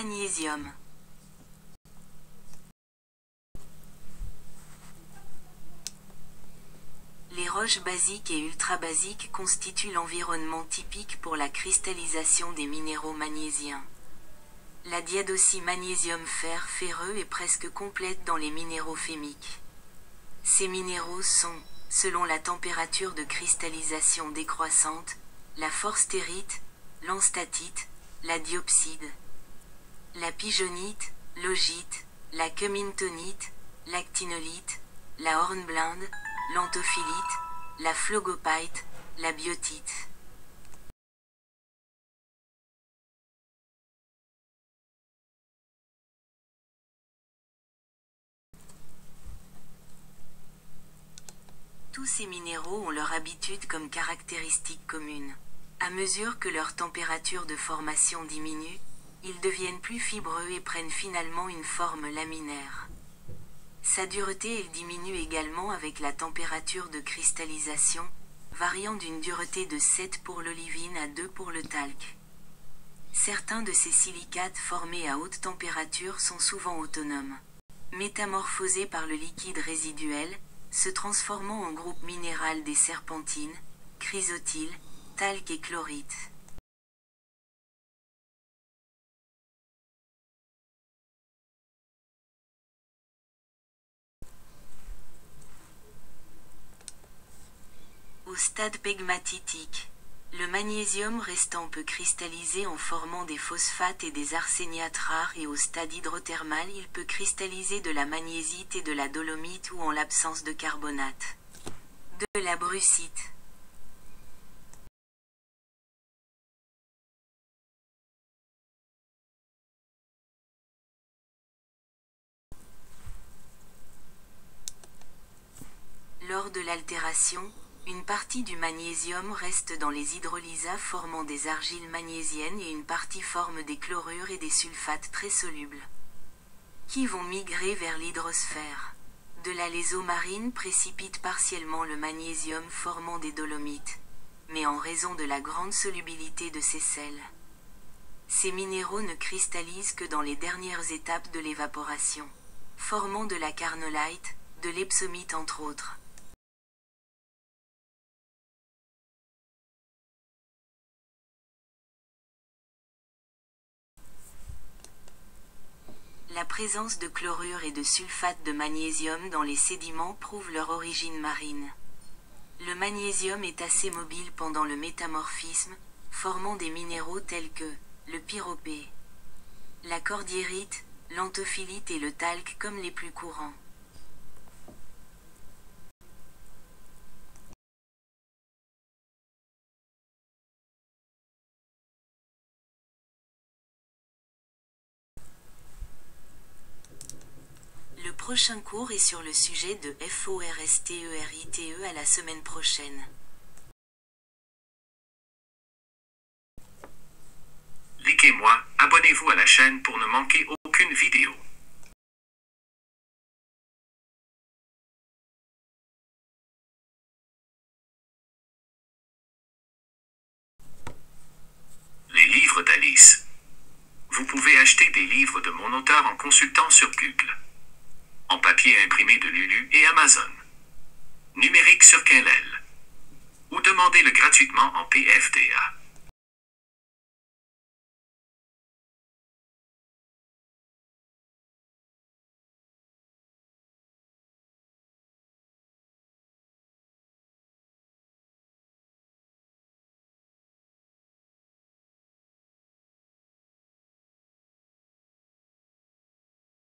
Magnésium. Les roches basiques et ultrabasiques constituent l'environnement typique pour la cristallisation des minéraux magnésiens. La diadocie magnésium-fer ferreux est presque complète dans les minéraux fémiques. Ces minéraux sont, selon la température de cristallisation décroissante, la forstérite, l'enstatite, la diopside, la pigeonite, l'augite, la cummingtonite, l'actinolite, la hornblende, l'anthophilite, la phlogopite, la biotite. Tous ces minéraux ont leur habitude comme caractéristique commune. À mesure que leur température de formation diminue, ils deviennent plus fibreux et prennent finalement une forme laminaire. Sa dureté elle diminue également avec la température de cristallisation, variant d'une dureté de 7 pour l'olivine à 2 pour le talc. Certains de ces silicates formés à haute température sont souvent autonomes. Métamorphosés par le liquide résiduel, se transformant en groupe minéral des serpentines, chrysotyles, talc et chlorite. Au stade pegmatitique, le magnésium restant peut cristalliser en formant des phosphates et des arséniates rares et au stade hydrothermal il peut cristalliser de la magnésite et de la dolomite ou en l'absence de carbonate. De la brucite. Lors de l'altération, une partie du magnésium reste dans les hydrolysats formant des argiles magnésiennes et une partie forme des chlorures et des sulfates très solubles, qui vont migrer vers l'hydrosphère. De la léso marine précipite partiellement le magnésium formant des dolomites, mais en raison de la grande solubilité de ces sels. Ces minéraux ne cristallisent que dans les dernières étapes de l'évaporation, formant de la carnolite, de l'epsomite entre autres. La présence de chlorure et de sulfate de magnésium dans les sédiments prouve leur origine marine. Le magnésium est assez mobile pendant le métamorphisme, formant des minéraux tels que le pyropée, la cordierite, l'anthophilite et le talc comme les plus courants. Le prochain cours est sur le sujet de FORSTERITE à la semaine prochaine. Likez-moi, abonnez-vous à la chaîne pour ne manquer aucune vidéo. Les livres d'Alice. Vous pouvez acheter des livres de mon auteur en consultant sur Google. En papier imprimé de Lulu et Amazon. Numérique sur Kindle. Ou demandez-le gratuitement en PFDA.